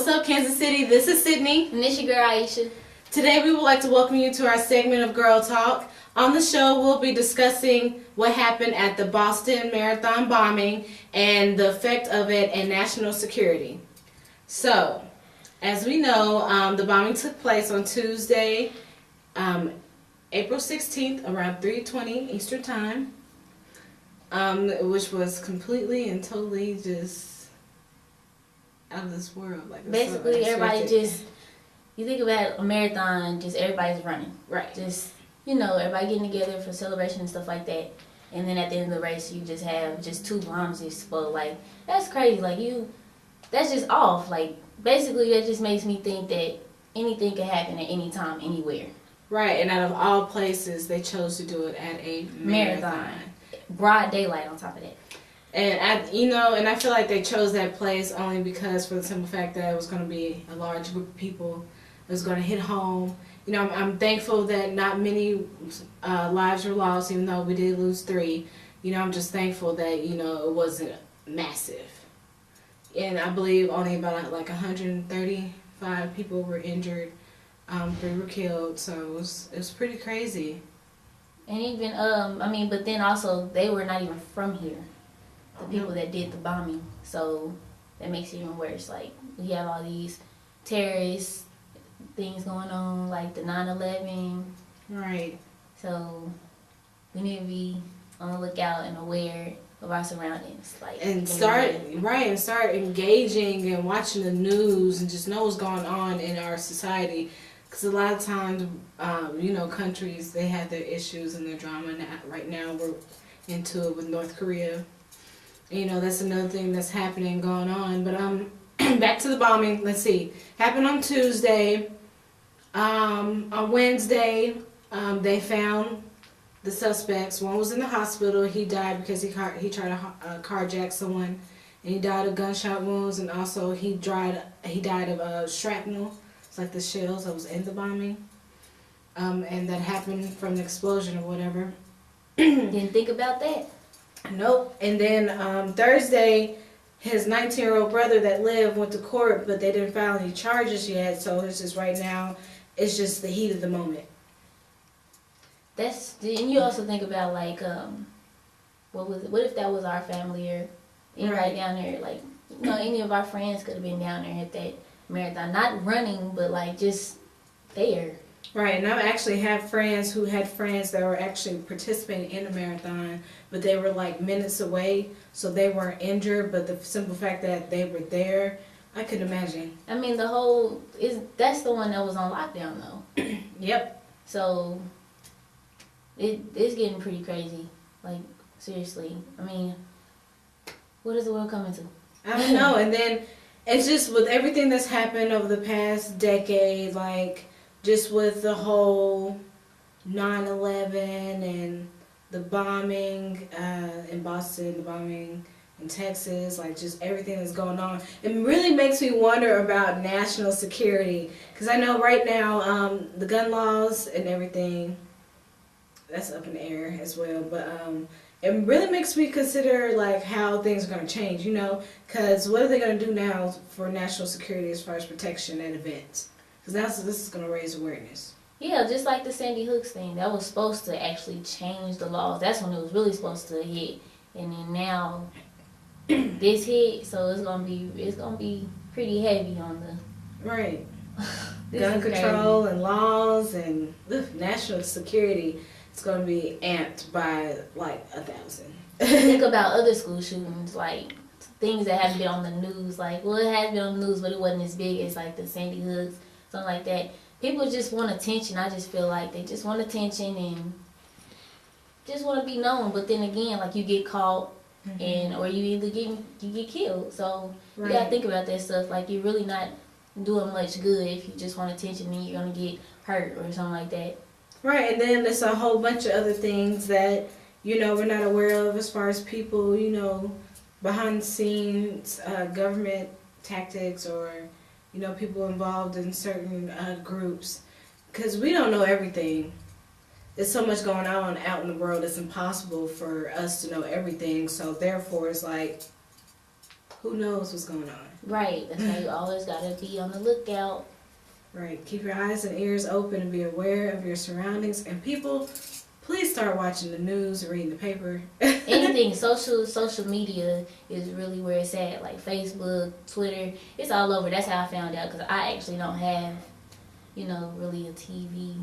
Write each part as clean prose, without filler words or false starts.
What's up, Kansas City? This is Sydney. And this your girl, Ieisha. Today we would like to welcome you to our segment of Girl Talk. On the show, we'll be discussing what happened at the Boston Marathon bombing and the effect of it and national security. So, as we know, the bombing took place on Tuesday, April 16th, around 3:20 Eastern Time, which was completely and totally just out of this world. Like, basically, everybody just, you think about a marathon, just everybody's running. Right. Just, everybody getting together for celebration and stuff like that. And then at the end of the race, you just have just 2 bombs explode. Like, that's crazy. Like, that's just off. Like, basically, that just makes me think that anything can happen at any time, anywhere. Right, and out of all places, they chose to do it at a marathon. Broad daylight on top of that. And I feel like they chose that place only because, for the simple fact that it was going to be a large group of people. It was going to hit home. I'm thankful that not many lives were lost, even though we did lose 3. I'm just thankful that, it wasn't massive. And I believe only about like 135 people were injured. 3 were killed, so it was pretty crazy. And even, but then also, they were not even from here. The people that did the bombing. So, that makes it even worse. Like, we have all these terrorist things going on, like the 9/11. Right. So, we need to be on the lookout and aware of our surroundings. And start engaging and watching the news and just know what's going on in our society. Because a lot of times, countries, they have their issues and their drama. And right now, we're into it with North Korea. That's another thing that's happening, going on. But back to the bombing. Let's see. Happened on Tuesday. On Wednesday, they found the suspects. One was in the hospital. He died because he tried to carjack someone, and he died of gunshot wounds. And also he died of shrapnel. It's like the shells that was in the bombing, and that happened from the explosion or whatever. Didn't think about that. Nope. And then Thursday, his 19-year-old brother that lived went to court, but they didn't file any charges yet. So it's just right now, it's just the heat of the moment. And you also think about like, what if that was our family or anybody down there? Like, any of our friends could have been down there at that marathon, not running, but like just there. Right, and I actually have friends who had friends that were actually participating in the marathon, but they were like minutes away, so they weren't injured. But the simple fact that they were there, I could imagine. I mean, that's the one that was on lockdown though. Yep. So it's getting pretty crazy. Like, seriously. I mean, what is the world coming to? I don't know. And then it's just with everything that's happened over the past decade, like just with the whole 9/11 and the bombing in Boston, the bombing in Texas, like just everything that's going on. It really makes me wonder about national security, because I know right now the gun laws and everything, that's up in the air as well. But it really makes me consider like how things are going to change, because what are they going to do now for national security as far as protection at events? Because this is going to raise awareness. Yeah, just like the Sandy Hooks thing. That was supposed to actually change the laws. That's when it was really supposed to hit. And then now this hit, so it's gonna be pretty heavy on the right. Gun control crazy. And laws and national security. It's gonna be amped by like 1,000. Think about other school shootings, like things that haven't been on the news. Like, well, it has been on the news, but it wasn't as big as like the Sandy Hooks, something like that. People just want attention. I just feel like they just want attention and just want to be known. But then again, like, you get caught, or you get killed. So you gotta think about that stuff. Like, you're really not doing much good if you just want attention and you're gonna get hurt or something like that. Right, and then there's a whole bunch of other things that we're not aware of as far as people behind the scenes government tactics, or people involved in certain groups, because we don't know everything. There's so much going on out in the world, it's impossible for us to know everything. So therefore, it's like, who knows what's going on. Right. That's why you always gotta be on the lookout. Right. Keep your eyes and ears open and be aware of your surroundings. And people, please start watching the news, reading the paper. Anything social media is really where it's at. Like Facebook, Twitter, it's all over. That's how I found out, because I actually don't have, really a TV.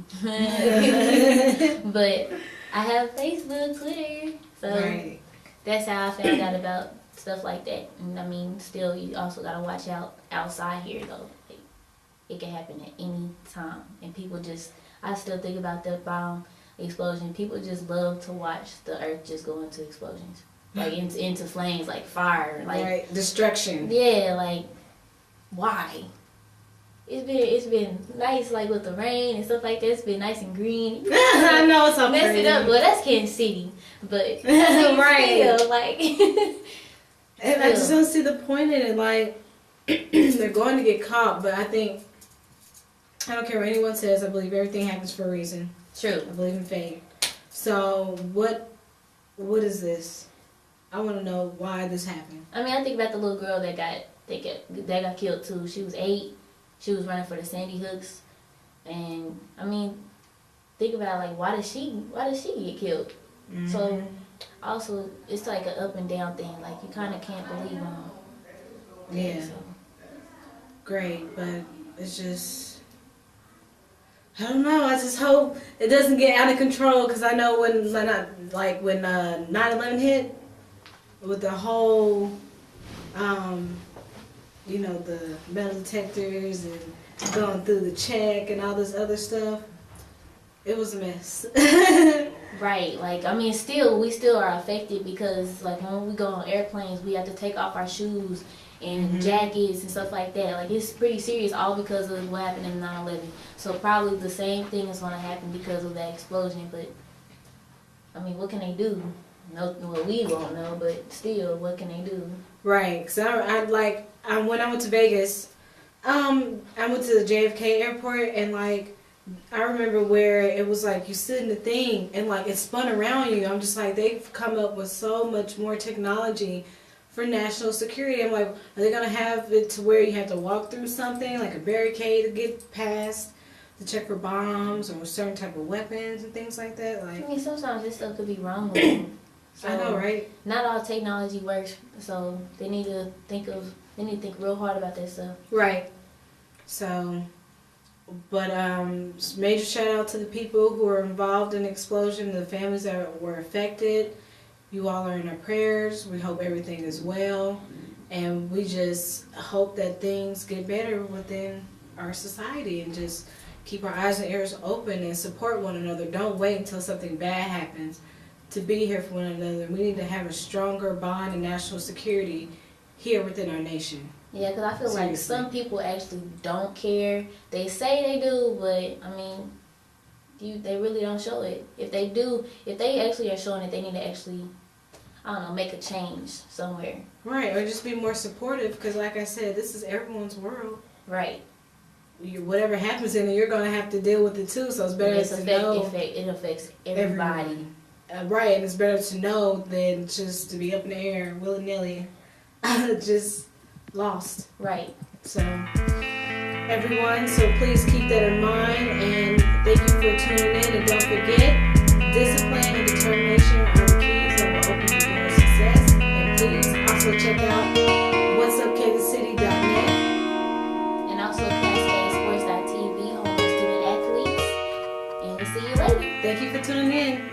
But I have Facebook, Twitter, so Right. that's how I found out about stuff like that. And I mean, still, you also gotta watch out outside here though. It can happen at any time, and I still think about the bomb explosion. People just love to watch the earth just go into explosions, like into flames, like fire, like right. Destruction. Yeah, like why? It's been nice, like with the rain and stuff like that. It's been nice and green. I know it's all mess pretty. it up. Well, that's Kansas City, but right. still, like. And I just don't see the point in it. Like, they're going to get caught, but I don't care what anyone says. I believe everything happens for a reason. True. I believe in fate. So what is this? I want to know why this happened. I mean, I think about the little girl that got killed too. She was 8. She was running for the Sandy Hooks, and I mean, think about like why did she get killed? Mm-hmm. So also it's like an up and down thing. Like you kind of can't believe them. Yeah. So. Great, but it's just. I don't know. I just hope it doesn't get out of control, because I know when 9/11 hit, with the whole, the metal detectors and going through the check and all this other stuff, it was a mess. Right. Like, I mean, we still are affected, because like when we go on airplanes, we have to take off our shoes and jackets and stuff like that. Like, it's pretty serious, all because of what happened in 9/11. So probably the same thing is going to happen because of that explosion. But I mean, what can they do? No, well, we won't know, but still, what can they do? Right. Cause when I went to Vegas, I went to the JFK airport, and like I remember where it was like you sit in the thing and like it spun around you. I'm just like, they've come up with so much more technology for national security. I'm like, are they gonna have it to where you have to walk through something like a barricade to get past, to check for bombs or certain type of weapons and things like that? Like, I mean, sometimes this stuff could be wrong with them. So I know, right? Not all technology works, so they need to think real hard about that stuff. Right. So, but major shout out to the people who were involved in the explosion, the families that were affected. You all are in our prayers. We hope everything is well, and we just hope that things get better within our society, and just keep our eyes and ears open and support one another. Don't wait until something bad happens to be here for one another. We need to have a stronger bond in national security here within our nation. Yeah, because I feel like some people actually don't care. They say they do, but I mean, they really don't show it. If they do, if they actually are showing it, they need to actually, I don't know, make a change somewhere. Right, or just be more supportive, because like I said, this is everyone's world. Right. Whatever happens in it, you're going to have to deal with it too, so it's better to know. It affects everybody. Right, and it's better to know than just to be up in the air, willy-nilly, just lost. Right. So, everyone, so please keep that in mind, and thank you for tuning in, and don't forget, discipline and determination are the keys that will open the door of success. And please also check out whatsupkansascity.net, and also CascadeSports.tv, home of student athletes, and we'll see you later. Thank you for tuning in.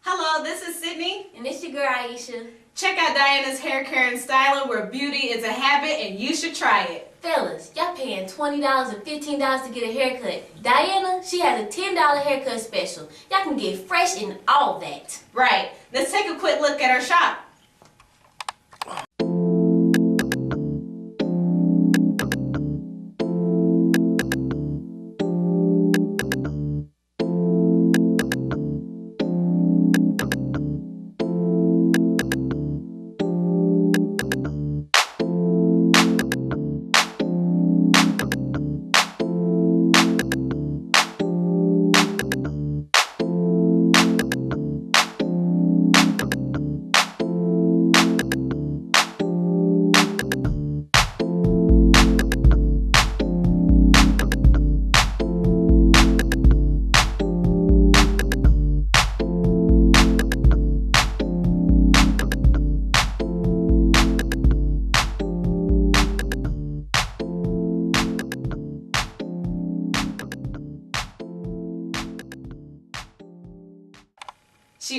Hello, this is Sydney. And it's your girl, Ieisha. Check out Diana's Hair Care and Styling, where beauty is a habit and you should try it. Fellas, y'all paying $20 and $15 to get a haircut. Diana, she has a $10 haircut special. Y'all can get fresh and all that. Right. Let's take a quick look at our shop.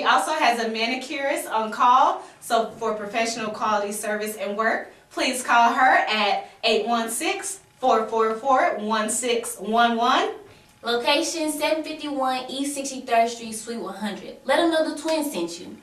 also has a manicurist on call, so for professional quality service and work, please call her at 816-444-1611. Location 751 East 63rd Street, Suite 100. Let them know the twins sent you.